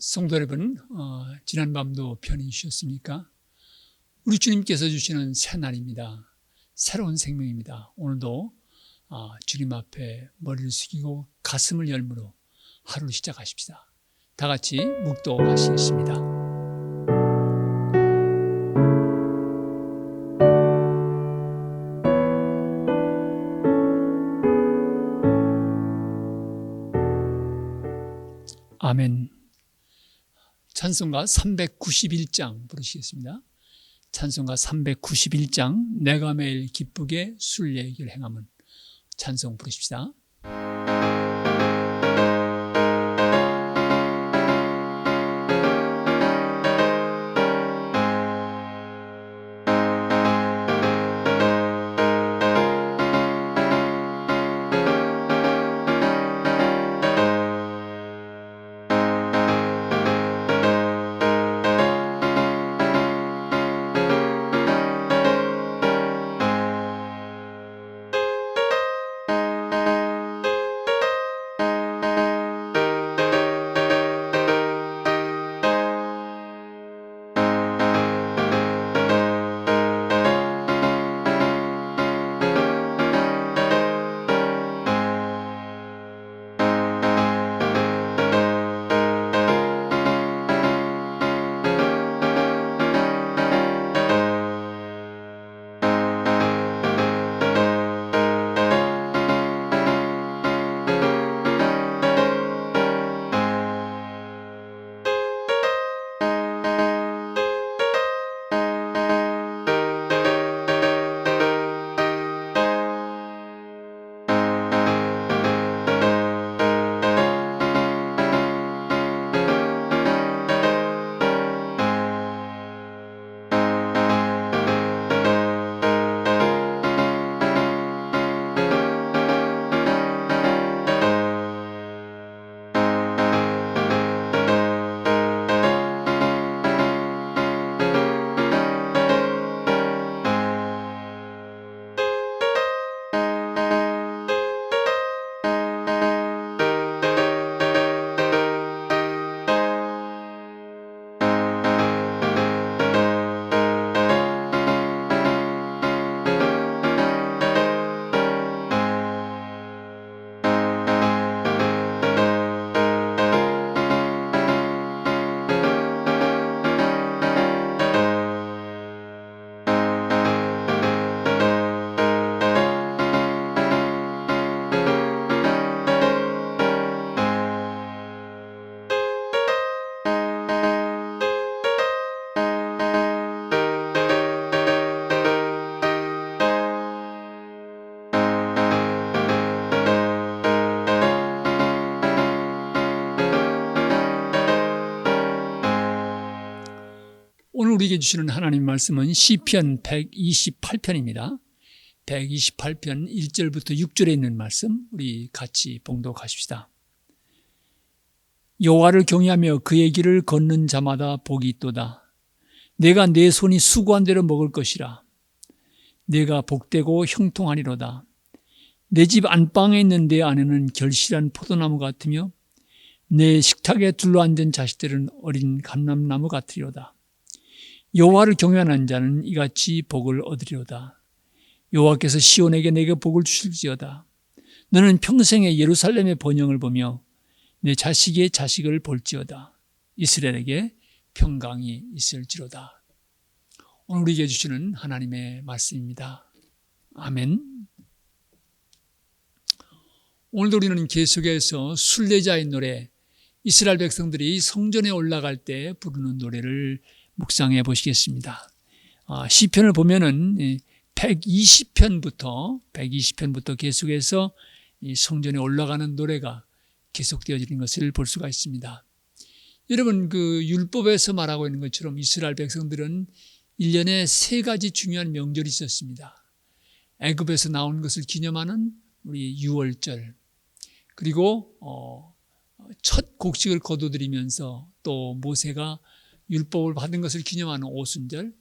성도 여러분, 지난 밤도 편히 쉬었습니까? 우리 주님께서 주시는 새 날입니다. 새로운 생명입니다. 오늘도 주님 앞에 머리를 숙이고 가슴을 열므로 하루를 시작하십시다. 다 같이 묵도하시겠습니다. 아멘. 찬송가 391장 부르시겠습니다. 찬송가 391장 내가 매일 기쁘게 순례길 행함은 찬송 부르십시다. 오늘 우리에게 주시는 하나님 말씀은 시편 128편입니다. 128편 1절부터 6절에 있는 말씀 우리 같이 봉독하십시다. 여호와를 경외하며 그의 길을 걷는 자마다 복이 있도다. 내가 내 손이 수고한 대로 먹을 것이라. 내가 복되고 형통하리로다. 내 집 안방에 있는 내 아내는 결실한 포도나무 같으며 내 식탁에 둘러앉은 자식들은 어린 감람나무 같으리로다. 여호와를 경외하는 자는 이같이 복을 얻으리로다. 여호와께서 시온에게 내게 복을 주실지어다. 너는 평생에 예루살렘의 번영을 보며 내 자식의 자식을 볼지어다. 이스라엘에게 평강이 있을지로다. 오늘 우리에게 주시는 하나님의 말씀입니다. 아멘. 오늘도 우리는 계속해서 순례자의 노래, 이스라엘 백성들이 성전에 올라갈 때 부르는 노래를 묵상해 보시겠습니다. 시편을 보면은 120편부터 계속해서 이 성전에 올라가는 노래가 계속되어지는 것을 볼 수가 있습니다. 여러분, 그 율법에서 말하고 있는 것처럼 이스라엘 백성들은 1년에 3가지 중요한 명절이 있었습니다. 애굽에서 나온 것을 기념하는 우리 유월절, 그리고 첫 곡식을 거둬들이면서 또 모세가 율법을 받은 것을 기념하는 오순절,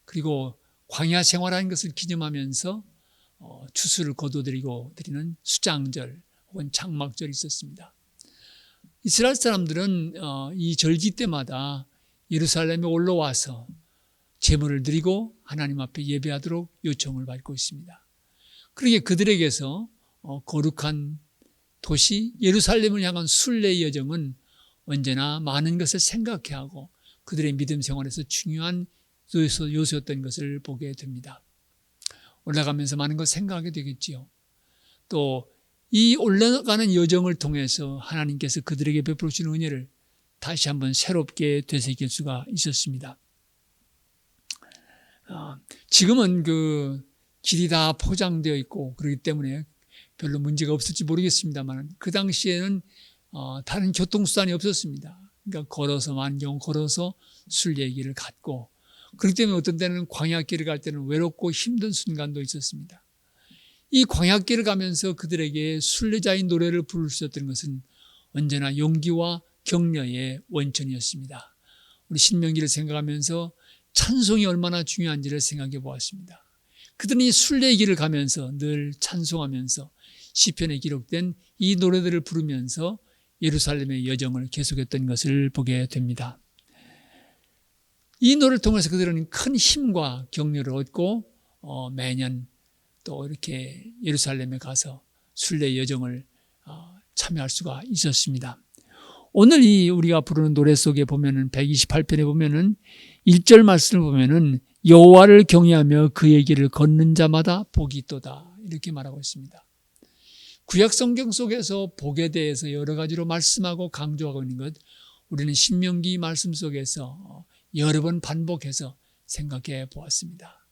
그리고 광야 생활하는 것을 기념하면서 추수를 거둬들이고 드리는 수장절 혹은 장막절이 있었습니다. 이스라엘 사람들은 이 절기 때마다 예루살렘에 올라와서 제물을 드리고 하나님 앞에 예배하도록 요청을 받고 있습니다. 그러기에 그들에게서 거룩한 도시 예루살렘을 향한 순례의 여정은 언제나 많은 것을 생각해야 하고 그들의 믿음 생활에서 중요한 요소였던 것을 보게 됩니다. 올라가면서 많은 것 생각하게 되겠지요. 또 이 올라가는 여정을 통해서 하나님께서 그들에게 베풀어 주신 은혜를 다시 한번 새롭게 되새길 수가 있었습니다. 지금은 그 길이 다 포장되어 있고 그렇기 때문에 별로 문제가 없을지 모르겠습니다만 그 당시에는 다른 교통수단이 없었습니다. 그러니까 걸어서 많은 경우 걸어서 순례의 길을 갔고 그렇기 때문에 어떤 때는 광야길을 갈 때는 외롭고 힘든 순간도 있었습니다. 이 광야길을 가면서 그들에게 순례자의 노래를 부를 수 있었던 것은 언제나 용기와 격려의 원천이었습니다. 우리 신명기를 생각하면서 찬송이 얼마나 중요한지를 생각해 보았습니다. 그들은 이 순례의 길을 가면서 늘 찬송하면서 시편에 기록된 이 노래들을 부르면서 예루살렘의 여정을 계속했던 것을 보게 됩니다. 이 노래를 통해서 그들은 큰 힘과 격려를 얻고 매년 또 이렇게 예루살렘에 가서 순례 여정을 참여할 수가 있었습니다. 오늘 이 우리가 부르는 노래 속에 보면은 128편에 보면은 1절 말씀을 보면은 여호와를 경외하며 그의 길을 걷는 자마다 복이 있도다 이렇게 말하고 있습니다. 구약 성경 속에서 복에 대해서 여러 가지로 말씀하고 강조하고 있는 것 우리는 신명기 말씀 속에서 여러 번 반복해서 생각해 보았습니다.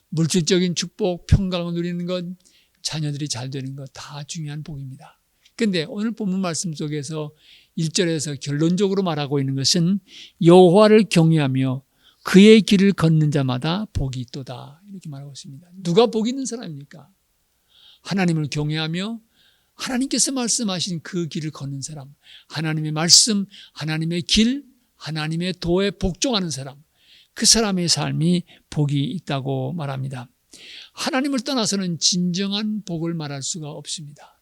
물질적인 축복, 평강을 누리는 것, 자녀들이 잘 되는 것 다 중요한 복입니다. 그런데 오늘 본문 말씀 속에서 1절에서 결론적으로 말하고 있는 것은 여호와를 경외하며 그의 길을 걷는 자마다 복이 있도다 이렇게 말하고 있습니다. 누가 복 있는 사람입니까? 하나님을 경외하며 하나님께서 말씀하신 그 길을 걷는 사람, 하나님의 말씀, 하나님의 길, 하나님의 도에 복종하는 사람, 그 사람의 삶이 복이 있다고 말합니다. 하나님을 떠나서는 진정한 복을 말할 수가 없습니다.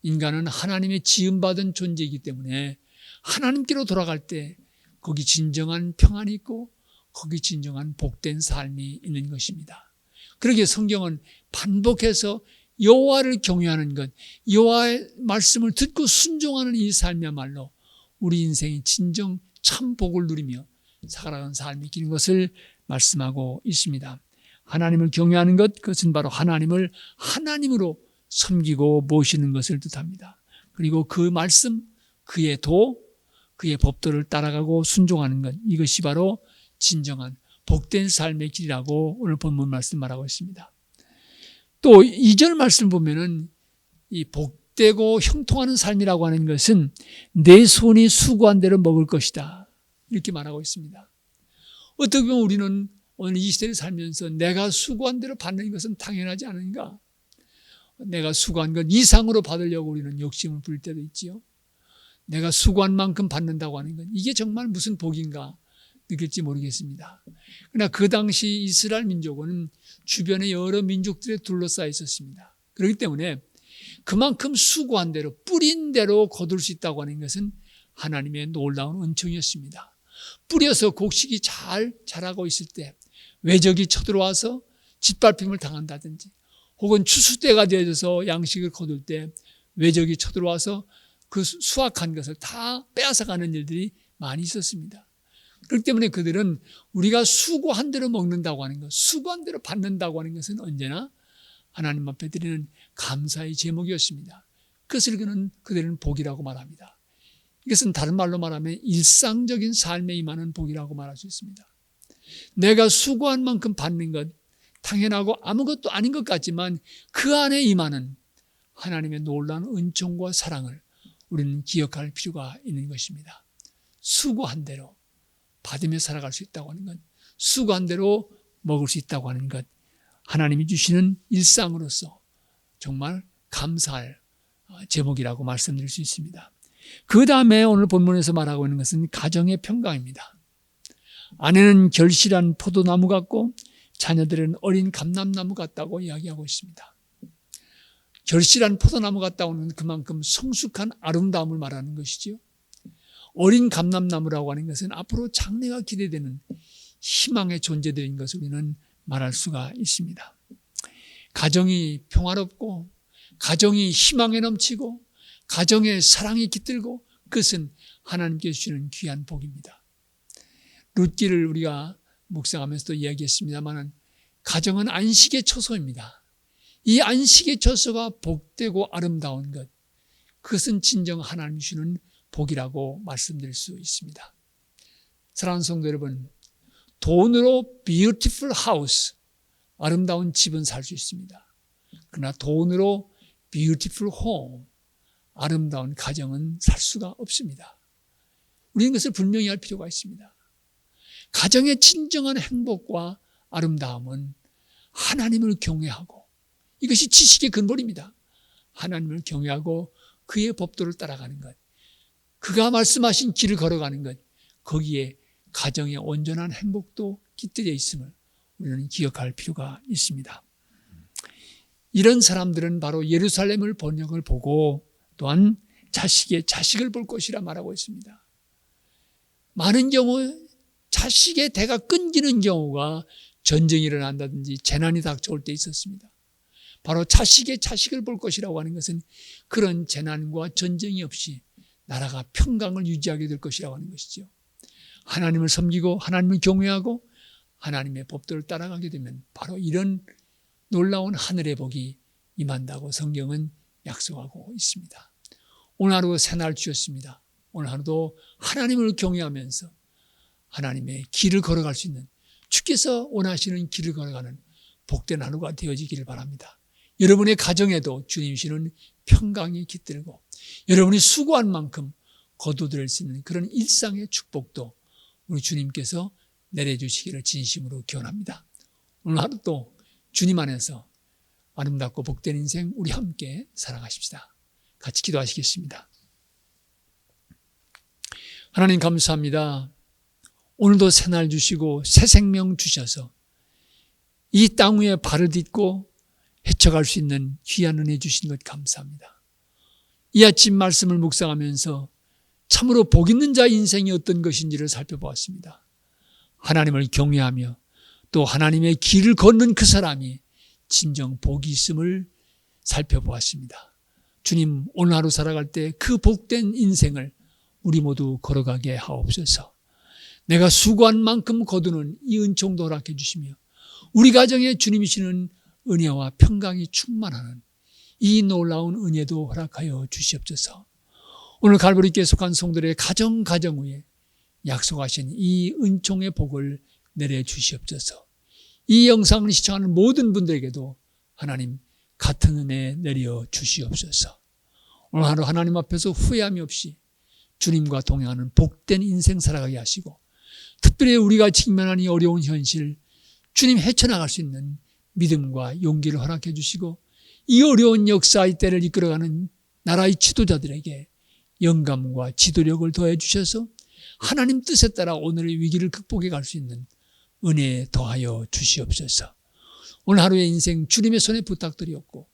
인간은 하나님의 지음받은 존재이기 때문에 하나님께로 돌아갈 때 거기 진정한 평안이 있고 거기 진정한 복된 삶이 있는 것입니다. 그러기에 성경은 반복해서 여호와를 경외하는 것, 여호와의 말씀을 듣고 순종하는 이 삶이야말로 우리 인생이 진정 참 복을 누리며 살아가는 삶이 긴 것을 말씀하고 있습니다. 하나님을 경외하는 것, 그것은 바로 하나님을 하나님으로 섬기고 모시는 것을 뜻합니다. 그리고 그 말씀, 그의 도, 그의 법도를 따라가고 순종하는 것, 이것이 바로 진정한 복된 삶의 길이라고 오늘 본문 말씀 말하고 있습니다. 또 2절 말씀 보면은 이 복되고 형통하는 삶이라고 하는 것은 내 손이 수고한 대로 먹을 것이다. 이렇게 말하고 있습니다. 어떻게 보면 우리는 오늘 이 시대를 살면서 내가 수고한 대로 받는 것은 당연하지 않은가? 내가 수고한 것 이상으로 받으려고 우리는 욕심을 부릴 때도 있지요. 내가 수고한 만큼 받는다고 하는 것, 이게 정말 무슨 복인가 느낄지 모르겠습니다. 그러나 그 당시 이스라엘 민족은 주변에 여러 민족들에 둘러싸여 있었습니다. 그렇기 때문에 그만큼 수고한 대로 뿌린 대로 거둘 수 있다고 하는 것은 하나님의 놀라운 은총이었습니다. 뿌려서 곡식이 잘 자라고 있을 때 외적이 쳐들어와서 짓밟힘을 당한다든지 혹은 추수 때가 되어서 양식을 거둘 때 외적이 쳐들어와서 그 수확한 것을 다 빼앗아가는 일들이 많이 있었습니다. 그렇기 때문에 그들은 우리가 수고한 대로 먹는다고 하는 것, 수고한 대로 받는다고 하는 것은 언제나 하나님 앞에 드리는 감사의 제목이었습니다. 그것을 그들은 복이라고 말합니다. 이것은 다른 말로 말하면 일상적인 삶에 임하는 복이라고 말할 수 있습니다. 내가 수고한 만큼 받는 것, 당연하고 아무것도 아닌 것 같지만 그 안에 임하는 하나님의 놀라운 은총과 사랑을 우리는 기억할 필요가 있는 것입니다. 수고한 대로 받으며 살아갈 수 있다고 하는 것, 수고한 대로 먹을 수 있다고 하는 것, 하나님이 주시는 일상으로서 정말 감사할 제목이라고 말씀드릴 수 있습니다. 그 다음에 오늘 본문에서 말하고 있는 것은 가정의 평강입니다. 아내는 결실한 포도나무 같고 자녀들은 어린 감람나무 같다고 이야기하고 있습니다. 결실한 포도나무 같다고는 그만큼 성숙한 아름다움을 말하는 것이지요. 어린 감람나무라고 하는 것은 앞으로 장래가 기대되는 희망의 존재들인 것을 우리는 말할 수가 있습니다. 가정이 평화롭고 가정이 희망에 넘치고 가정에 사랑이 깃들고 그것은 하나님께서 주시는 귀한 복입니다. 룻기를 우리가 묵상하면서도 이야기했습니다만 가정은 안식의 처소입니다. 이 안식의 처소가 복되고 아름다운 것, 그것은 진정 하나님이 주시는 복이라고 말씀드릴 수 있습니다. 사랑하는 성도 여러분, 돈으로 beautiful house, 아름다운 집은 살 수 있습니다. 그러나 돈으로 beautiful home, 아름다운 가정은 살 수가 없습니다. 우리는 그것을 분명히 할 필요가 있습니다. 가정의 진정한 행복과 아름다움은 하나님을 경외하고, 이것이 지식의 근본입니다. 하나님을 경외하고 그의 법도를 따라가는 것, 그가 말씀하신 길을 걸어가는 것, 거기에 가정의 온전한 행복도 깃들여 있음을 우리는 기억할 필요가 있습니다. 이런 사람들은 바로 예루살렘을 번영을 보고 또한 자식의 자식을 볼 것이라 말하고 있습니다. 많은 경우 자식의 대가 끊기는 경우가 전쟁이 일어난다든지 재난이 닥쳐올 때 있었습니다. 바로 자식의 자식을 볼 것이라고 하는 것은 그런 재난과 전쟁이 없이 나라가 평강을 유지하게 될 것이라고 하는 것이죠. 하나님을 섬기고 하나님을 경외하고 하나님의 법도를 따라가게 되면 바로 이런 놀라운 하늘의 복이 임한다고 성경은 약속하고 있습니다. 오늘 하루 새날 주셨습니다. 오늘 하루도 하나님을 경외하면서 하나님의 길을 걸어갈 수 있는, 주께서 원하시는 길을 걸어가는 복된 하루가 되어지기를 바랍니다. 여러분의 가정에도 주님 주시는 평강이 깃들고 여러분이 수고한 만큼 거두드릴 수 있는 그런 일상의 축복도 우리 주님께서 내려주시기를 진심으로 기원합니다. 오늘 하루도 주님 안에서 아름답고 복된 인생 우리 함께 살아가십시다. 같이 기도하시겠습니다. 하나님 감사합니다. 오늘도 새날 주시고 새 생명 주셔서 이 땅 위에 발을 딛고 헤쳐갈 수 있는 귀한 은혜 주신 것 감사합니다. 이 아침 말씀을 묵상하면서 참으로 복 있는 자의 인생이 어떤 것인지를 살펴보았습니다. 하나님을 경외하며 또 하나님의 길을 걷는 그 사람이 진정 복이 있음을 살펴보았습니다. 주님, 오늘 하루 살아갈 때 그 복된 인생을 우리 모두 걸어가게 하옵소서. 내가 수고한 만큼 거두는 이 은총도 허락해 주시며 우리 가정에 주님이 주시는 은혜와 평강이 충만하는 이 놀라운 은혜도 허락하여 주시옵소서. 오늘 갈보리교회 속한 성도들의 가정 위에 약속하신 이 은총의 복을 내려주시옵소서. 이 영상을 시청하는 모든 분들에게도 하나님 같은 은혜 내려주시옵소서. 오늘 하루 하나님 앞에서 후회함이 없이 주님과 동행하는 복된 인생 살아가게 하시고 특별히 우리가 직면한 이 어려운 현실 주님 헤쳐나갈 수 있는 믿음과 용기를 허락해 주시고 이 어려운 역사의 때를 이끌어가는 나라의 지도자들에게 영감과 지도력을 더해 주셔서 하나님 뜻에 따라 오늘의 위기를 극복해 갈 수 있는 은혜에 더하여 주시옵소서. 오늘 하루의 인생 주님의 손에 부탁드리었고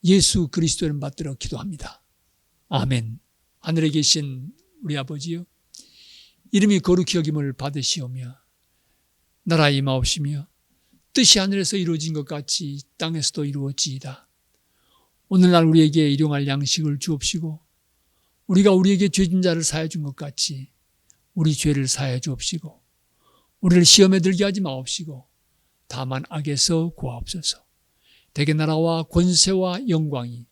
예수 그리스도를 받들어 기도합니다. 아멘. 하늘에 계신 우리 아버지요, 이름이 거룩히 여김을 받으시오며 나라 임하옵시며 뜻이 하늘에서 이루어진 것 같이 땅에서도 이루어지이다. 오늘날 우리에게 일용할 양식을 주옵시고 우리가 우리에게 죄진 자를 사하여 준 것 같이 우리 죄를 사하여 주옵시고 우리를 시험에 들게 하지 마옵시고 다만 악에서 구하옵소서. 대개 나라와 권세와 영광이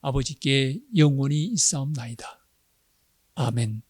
아버지께 영원히 있사옵나이다. 아멘.